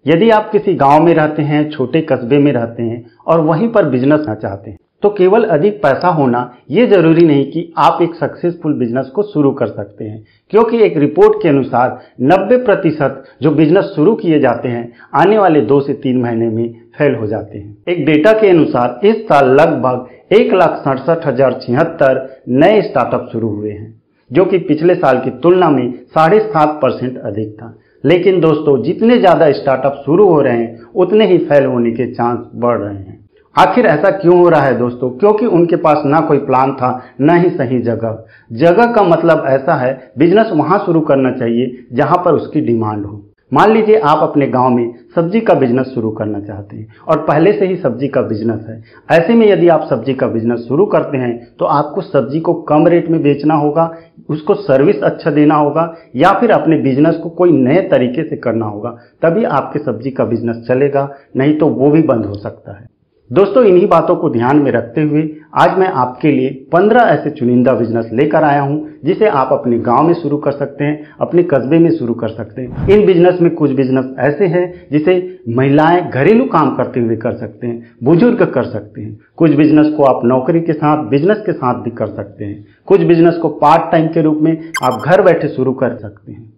यदि आप किसी गांव में रहते हैं, छोटे कस्बे में रहते हैं और वहीं पर बिजनेस करना चाहते हैं, तो केवल अधिक पैसा होना ये जरूरी नहीं कि आप एक सक्सेसफुल बिजनेस को शुरू कर सकते हैं, क्योंकि एक रिपोर्ट के अनुसार 90% जो बिजनेस शुरू किए जाते हैं आने वाले 2 से 3 महीने में फेल हो जाते हैं। एक डेटा के अनुसार इस साल लगभग 1,67,076 नए स्टार्टअप शुरू हुए हैं, जो कि पिछले साल की तुलना में 7.5% अधिक था। लेकिन दोस्तों, जितने ज्यादा स्टार्टअप शुरू हो रहे हैं उतने ही फेल होने के चांस बढ़ रहे हैं। आखिर ऐसा क्यों हो रहा है दोस्तों? क्योंकि उनके पास ना कोई प्लान था, ना ही सही जगह। जगह का मतलब ऐसा है, बिजनेस वहां शुरू करना चाहिए जहां पर उसकी डिमांड हो। मान लीजिए आप अपने गांव में सब्जी का बिजनेस शुरू करना चाहते हैं और पहले से ही सब्जी का बिजनेस है। ऐसे में यदि आप सब्जी का बिजनेस शुरू करते हैं तो आपको सब्जी को कम रेट में बेचना होगा, उसको सर्विस अच्छा देना होगा, या फिर अपने बिजनेस को कोई नए तरीके से करना होगा, तभी आपके सब्जी का बिजनेस चलेगा, नहीं तो वो भी बंद हो सकता है। दोस्तों, इन्हीं बातों को ध्यान में रखते हुए आज मैं आपके लिए 15 ऐसे चुनिंदा बिजनेस लेकर आया हूं, जिसे आप अपने गांव में शुरू कर सकते हैं, अपने कस्बे में शुरू कर सकते हैं। इन बिजनेस में कुछ बिजनेस ऐसे हैं जिसे महिलाएं घरेलू काम करते हुए कर सकते हैं, बुजुर्ग कर सकते हैं। कुछ बिजनेस को आप नौकरी के साथ, बिजनेस के साथ भी कर सकते हैं। कुछ बिजनेस को पार्ट टाइम के रूप में आप घर बैठे शुरू कर सकते हैं।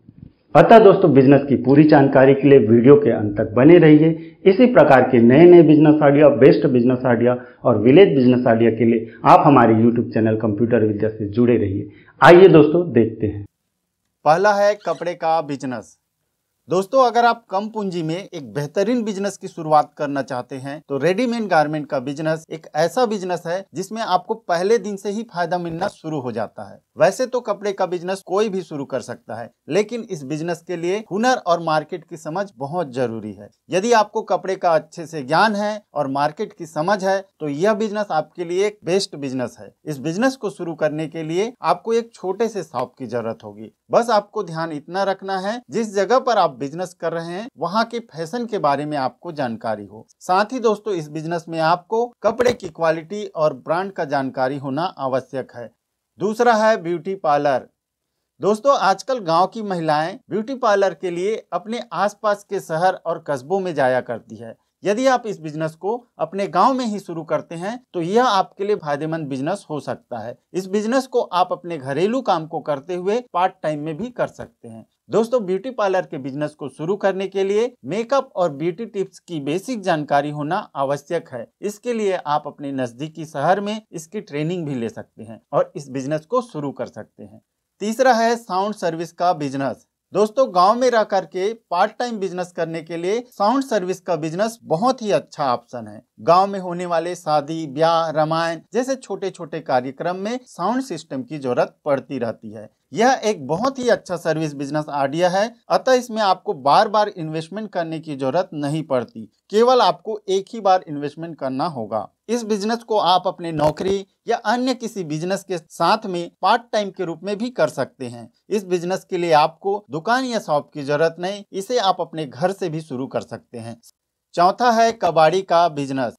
अतः दोस्तों, बिजनेस की पूरी जानकारी के लिए वीडियो के अंत तक बने रहिए। इसी प्रकार के नए नए business idea, best business idea और विलेज बिजनेस आइडिया के लिए आप हमारे यूट्यूब चैनल कंप्यूटर विद्या से जुड़े रहिए। आइए दोस्तों, देखते हैं। पहला है कपड़े का बिजनेस। दोस्तों, अगर आप कम पूंजी में एक बेहतरीन बिजनेस की शुरुआत करना चाहते हैं तो रेडीमेड गारमेंट का बिजनेस एक ऐसा बिजनेस है जिसमें आपको पहले दिन से ही फायदा मिलना शुरू हो जाता है। वैसे तो कपड़े का बिजनेस कोई भी शुरू कर सकता है, लेकिन इस बिजनेस के लिए हुनर और मार्केट की समझ बहुत जरूरी है। यदि आपको कपड़े का अच्छे से ज्ञान है और मार्केट की समझ है तो यह बिजनेस आपके लिए एक बेस्ट बिजनेस है। इस बिजनेस को शुरू करने के लिए आपको एक छोटे से शॉप की जरूरत होगी। बस आपको ध्यान इतना रखना है, जिस जगह पर आप बिजनेस कर रहे हैं वहां के फैशन के बारे में आपको जानकारी हो। साथ ही दोस्तों, इस बिजनेस में आपको कपड़े की क्वालिटी और ब्रांड का जानकारी होना आवश्यक है। दूसरा है ब्यूटी पार्लर। दोस्तों, आजकल गांव की महिलाएं ब्यूटी पार्लर के लिए अपने आसपास के शहर और कस्बों में जाया करती है। यदि आप इस बिजनेस को अपने गांव में ही शुरू करते हैं तो यह आपके लिए फायदेमंद बिजनेस हो सकता है। इस बिजनेस को आप अपने घरेलू काम को करते हुए पार्ट टाइम में भी कर सकते हैं। दोस्तों, ब्यूटी पार्लर के बिजनेस को शुरू करने के लिए मेकअप और ब्यूटी टिप्स की बेसिक जानकारी होना आवश्यक है। इसके लिए आप अपने नजदीकी शहर में इसकी ट्रेनिंग भी ले सकते हैं और इस बिजनेस को शुरू कर सकते हैं। तीसरा है साउंड सर्विस का बिजनेस। दोस्तों, गांव में रह करके पार्ट टाइम बिजनेस करने के लिए साउंड सर्विस का बिजनेस बहुत ही अच्छा ऑप्शन है। गांव में होने वाले शादी, ब्याह, रामायण जैसे छोटे छोटे कार्यक्रम में साउंड सिस्टम की जरूरत पड़ती रहती है। यह एक बहुत ही अच्छा सर्विस बिजनेस आइडिया है। अतः इसमें आपको बार बार इन्वेस्टमेंट करने की जरूरत नहीं पड़ती, केवल आपको एक ही बार इन्वेस्टमेंट करना होगा। इस बिजनेस को आप अपने नौकरी या अन्य किसी बिजनेस के साथ में पार्ट टाइम के रूप में भी कर सकते हैं। इस बिजनेस के लिए आपको दुकान या शॉप की जरूरत नहीं, इसे आप अपने घर से भी शुरू कर सकते हैं। चौथा है कबाड़ी का बिजनेस।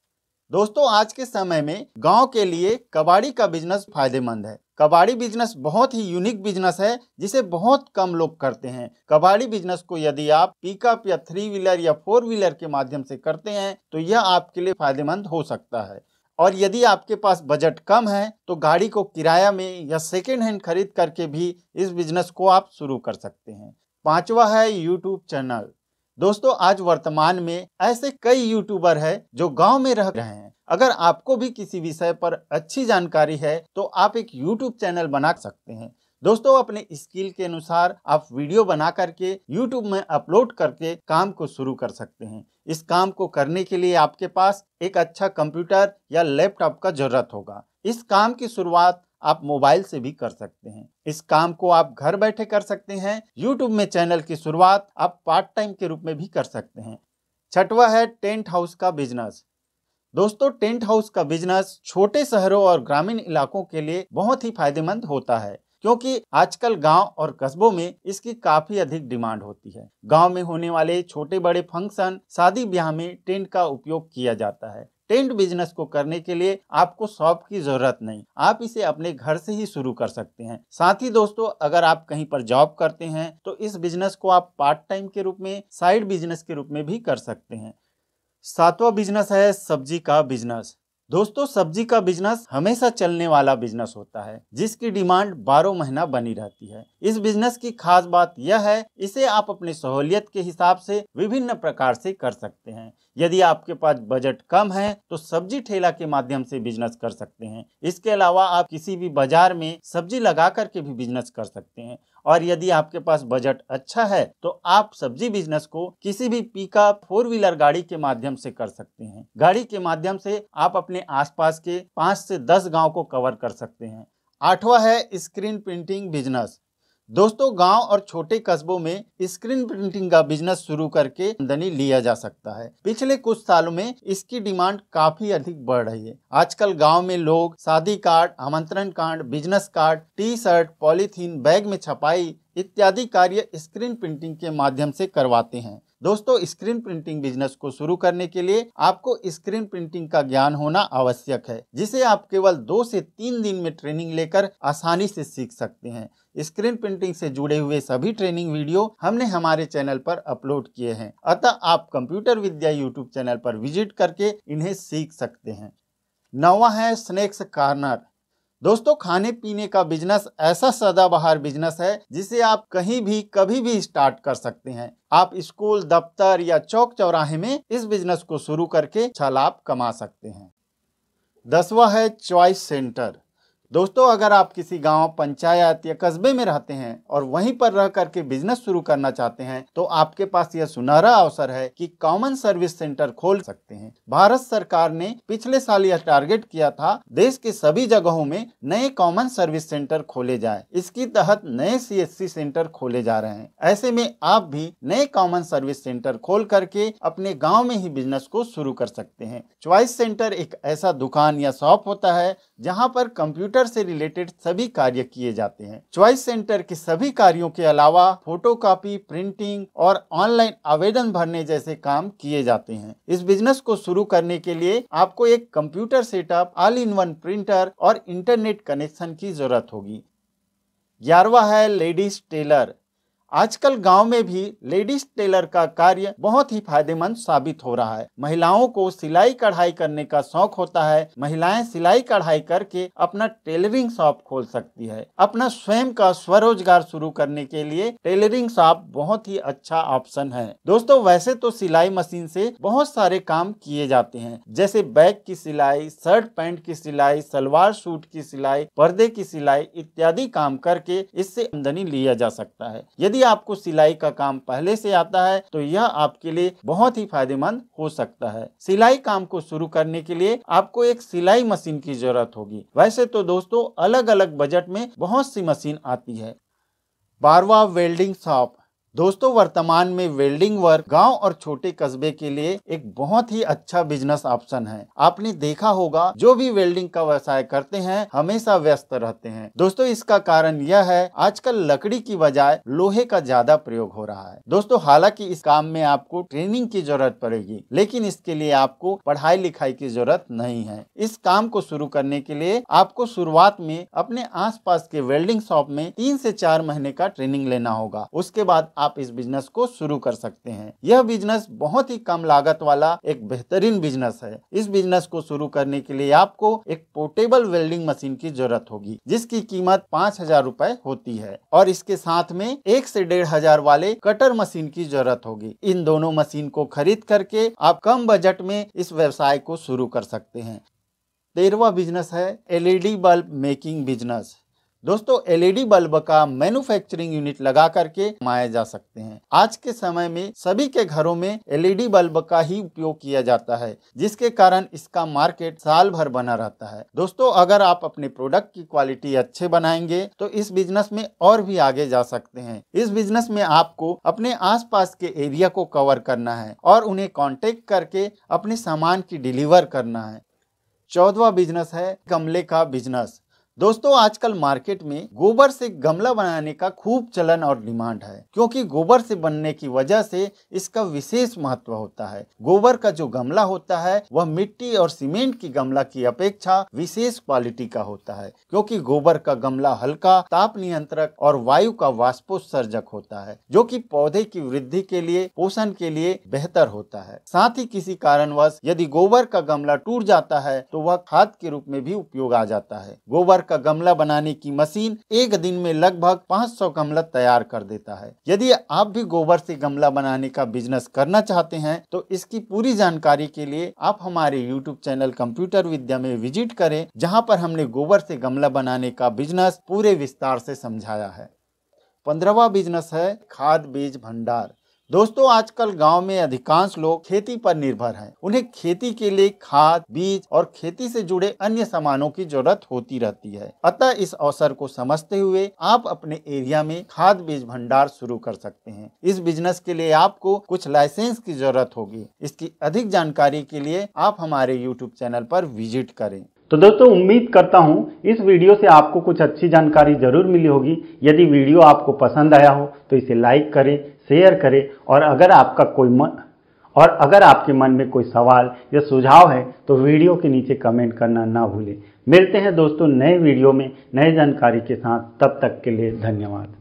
दोस्तों, आज के समय में गांव के लिए कबाड़ी का बिजनेस फायदेमंद है। कबाड़ी बिजनेस बहुत ही यूनिक बिजनेस है जिसे बहुत कम लोग करते हैं। कबाड़ी बिजनेस को यदि आप पिकअप या 3 व्हीलर या 4 व्हीलर के माध्यम से करते हैं तो यह आपके लिए फायदेमंद हो सकता है। और यदि आपके पास बजट कम है तो गाड़ी को किराया में या सेकेंड हैंड खरीद करके भी इस बिजनेस को आप शुरू कर सकते हैं। पांचवा है यूट्यूब चैनल। दोस्तों, आज वर्तमान में ऐसे कई यूट्यूबर हैं जो गांव में रह रहे हैं। अगर आपको भी किसी विषय पर अच्छी जानकारी है तो आप एक यूट्यूब चैनल बना सकते हैं। दोस्तों, अपने स्किल के अनुसार आप वीडियो बना करके यूट्यूब में अपलोड करके काम को शुरू कर सकते हैं। इस काम को करने के लिए आपके पास एक अच्छा कंप्यूटर या लैपटॉप का जरूरत होगा। इस काम की शुरुआत आप मोबाइल से भी कर सकते हैं। इस काम को आप घर बैठे कर सकते हैं। यूट्यूब में चैनल की शुरुआत आप पार्ट टाइम के रूप में भी कर सकते हैं। छठवा है टेंट हाउस का बिजनेस। दोस्तों, टेंट हाउस का बिजनेस छोटे शहरों और ग्रामीण इलाकों के लिए बहुत ही फायदेमंद होता है, क्योंकि आजकल गांव और कस्बों में इसकी काफी अधिक डिमांड होती है। गांव में होने वाले छोटे बड़े फंक्शन, शादी ब्याह में टेंट का उपयोग किया जाता है। टेंट बिजनेस को करने के लिए आपको शॉप की जरूरत नहीं, आप इसे अपने घर से ही शुरू कर सकते हैं। साथ ही दोस्तों, अगर आप कहीं पर जॉब करते हैं तो इस बिजनेस को आप पार्ट टाइम के रूप में, साइड बिजनेस के रूप में भी कर सकते हैं। सातवां बिजनेस है सब्जी का बिजनेस। दोस्तों, सब्जी का बिजनेस हमेशा चलने वाला बिजनेस होता है, जिसकी डिमांड 12 महीना बनी रहती है। इस बिजनेस की खास बात यह है, इसे आप अपनी सहूलियत के हिसाब से विभिन्न प्रकार से कर सकते हैं। यदि आपके पास बजट कम है तो सब्जी ठेला के माध्यम से बिजनेस कर सकते हैं। इसके अलावा आप किसी भी बाजार में सब्जी लगा करके भी बिजनेस कर सकते हैं। और यदि आपके पास बजट अच्छा है तो आप सब्जी बिजनेस को किसी भी पिकअप 4 व्हीलर गाड़ी के माध्यम से कर सकते हैं। गाड़ी के माध्यम से आप अपने आसपास के 5 से 10 गांव को कवर कर सकते हैं। आठवां है स्क्रीन प्रिंटिंग बिजनेस। दोस्तों, गांव और छोटे कस्बों में स्क्रीन प्रिंटिंग का बिजनेस शुरू करके आमदनी लिया जा सकता है। पिछले कुछ सालों में इसकी डिमांड काफी अधिक बढ़ रही है। आजकल गांव में लोग शादी कार्ड, आमंत्रण card, business card, T shirt, polythene, bag में छपाई इत्यादि कार्य स्क्रीन प्रिंटिंग के माध्यम से करवाते हैं। दोस्तों, स्क्रीन प्रिंटिंग बिजनेस को शुरू करने के लिए आपको स्क्रीन प्रिंटिंग का ज्ञान होना आवश्यक है, जिसे आप केवल 2 से 3 दिन में ट्रेनिंग लेकर आसानी से सीख सकते हैं। स्क्रीन प्रिंटिंग से जुड़े हुए सभी ट्रेनिंग वीडियो हमने हमारे चैनल पर अपलोड किए हैं, अतः आप कंप्यूटर विद्या यूट्यूब चैनल पर विजिट करके इन्हें सीख सकते हैं। 9वां है स्नैक्स कॉर्नर। दोस्तों, खाने पीने का बिजनेस ऐसा सदाबहार बिजनेस है जिसे आप कहीं भी कभी भी स्टार्ट कर सकते हैं। आप स्कूल, दफ्तर या चौक चौराहे में इस बिजनेस को शुरू करके अच्छा लाभ कमा सकते हैं। 10वां है चॉइस सेंटर। दोस्तों, अगर आप किसी गांव, पंचायत या कस्बे में रहते हैं और वहीं पर रह करके बिजनेस शुरू करना चाहते हैं तो आपके पास यह सुनहरा अवसर है कि कॉमन सर्विस सेंटर खोल सकते हैं। भारत सरकार ने पिछले साल यह टारगेट किया था, देश के सभी जगहों में नए कॉमन सर्विस सेंटर खोले जाए। इसके तहत नए CSC सेंटर खोले जा रहे हैं। ऐसे में आप भी नए कॉमन सर्विस सेंटर खोल करके अपने गाँव में ही बिजनेस को शुरू कर सकते हैं। चॉइस सेंटर एक ऐसा दुकान या शॉप होता है जहाँ पर कंप्यूटर से रिलेटेड सभी कार्य किए जाते हैं। चॉइस सेंटर के सभी कार्यों के अलावा फोटोकॉपी, प्रिंटिंग और ऑनलाइन आवेदन भरने जैसे काम किए जाते हैं। इस बिजनेस को शुरू करने के लिए आपको एक computer setup, all in one printer और इंटरनेट कनेक्शन की जरूरत होगी। 11वां है लेडीज टेलर। आजकल गांव में भी लेडीज टेलर का कार्य बहुत ही फायदेमंद साबित हो रहा है। महिलाओं को सिलाई कढ़ाई करने का शौक होता है। महिलाएं सिलाई कढ़ाई करके अपना टेलरिंग शॉप खोल सकती है। अपना स्वयं का स्वरोजगार शुरू करने के लिए टेलरिंग शॉप बहुत ही अच्छा ऑप्शन है। दोस्तों, वैसे तो सिलाई मशीन से बहुत सारे काम किए जाते हैं, जैसे बैग की सिलाई, शर्ट पैंट की सिलाई, सलवार सूट की सिलाई, पर्दे की सिलाई इत्यादि काम करके इससे आमदनी लिया जा सकता है। यदि आपको सिलाई का काम पहले से आता है तो यह आपके लिए बहुत ही फायदेमंद हो सकता है। सिलाई काम को शुरू करने के लिए आपको एक सिलाई मशीन की जरूरत होगी। वैसे तो दोस्तों, अलग अलग बजट में बहुत सी मशीन आती है। 12वां वेल्डिंग शॉप। दोस्तों, वर्तमान में वेल्डिंग वर्क गांव और छोटे कस्बे के लिए एक बहुत ही अच्छा बिजनेस ऑप्शन है। आपने देखा होगा, जो भी वेल्डिंग का व्यवसाय करते हैं हमेशा व्यस्त रहते हैं। दोस्तों, इसका कारण यह है, आजकल लकड़ी की बजाय लोहे का ज्यादा प्रयोग हो रहा है। दोस्तों, हालांकि इस काम में आपको ट्रेनिंग की जरूरत पड़ेगी, लेकिन इसके लिए आपको पढ़ाई लिखाई की जरूरत नहीं है। इस काम को शुरू करने के लिए आपको शुरुआत में अपने आसपास के वेल्डिंग शॉप में 3 से 4 महीने का ट्रेनिंग लेना होगा। उसके बाद आप इस बिजनेस को शुरू कर सकते हैं। यह बिजनेस बहुत ही कम लागत वाला एक बेहतरीन बिजनेस है। इस बिजनेस को शुरू करने के लिए आपको एक पोर्टेबल वेल्डिंग मशीन की जरूरत होगी, जिसकी कीमत 5,000 रुपए होती है, और इसके साथ में 1 से 1,500 वाले कटर मशीन की जरूरत होगी। इन दोनों मशीन को खरीद करके आप कम बजट में इस व्यवसाय को शुरू कर सकते हैं। 13वां बिजनेस है LED बल्ब मेकिंग बिजनेस। दोस्तों, LED बल्ब का मैन्युफैक्चरिंग यूनिट लगा करके कमाए जा सकते हैं। आज के समय में सभी के घरों में LED बल्ब का ही उपयोग किया जाता है, जिसके कारण इसका मार्केट साल भर बना रहता है। दोस्तों, अगर आप अपने प्रोडक्ट की क्वालिटी अच्छे बनाएंगे तो इस बिजनेस में और भी आगे जा सकते हैं। इस बिजनेस में आपको अपने आसपास के एरिया को कवर करना है और उन्हें कॉन्टेक्ट करके अपने सामान की डिलीवर करना है। 14वां बिजनेस है गमले का बिजनेस। दोस्तों आजकल मार्केट में गोबर से गमला बनाने का खूब चलन और डिमांड है, क्योंकि गोबर से बनने की वजह से इसका विशेष महत्व होता है। गोबर का जो गमला होता है वह मिट्टी और सीमेंट की गमला की अपेक्षा विशेष क्वालिटी का होता है, क्योंकि गोबर का गमला हल्का, ताप नियंत्रक और वायु का वाष्पोत्सर्जक होता है, जो कि पौधे की वृद्धि के लिए, पोषण के लिए बेहतर होता है। साथ ही किसी कारणवश यदि गोबर का गमला टूट जाता है तो वह खाद के रूप में भी उपयोग आ जाता है। गोबर का गमला बनाने की मशीन एक दिन में लगभग 500 गमला तैयार कर देता है। यदि आप भी गोबर से गमला बनाने का बिजनेस करना चाहते हैं तो इसकी पूरी जानकारी के लिए आप हमारे YouTube चैनल कंप्यूटर विद्या में विजिट करें, जहां पर हमने गोबर से गमला बनाने का बिजनेस पूरे विस्तार से समझाया है। 15वां बिजनेस है खाद बीज भंडार। दोस्तों आजकल गांव में अधिकांश लोग खेती पर निर्भर हैं। उन्हें खेती के लिए खाद, बीज और खेती से जुड़े अन्य सामानों की जरूरत होती रहती है। अतः इस अवसर को समझते हुए आप अपने एरिया में खाद बीज भंडार शुरू कर सकते हैं। इस बिजनेस के लिए आपको कुछ लाइसेंस की जरूरत होगी। इसकी अधिक जानकारी के लिए आप हमारे YouTube चैनल पर विजिट करें। तो दोस्तों उम्मीद करता हूं इस वीडियो से आपको कुछ अच्छी जानकारी जरूर मिली होगी। यदि वीडियो आपको पसंद आया हो तो इसे लाइक करें, शेयर करें और अगर आपके मन में कोई सवाल या सुझाव है तो वीडियो के नीचे कमेंट करना ना भूलें। मिलते हैं दोस्तों नए वीडियो में नए जानकारी के साथ, तब तक के लिए धन्यवाद।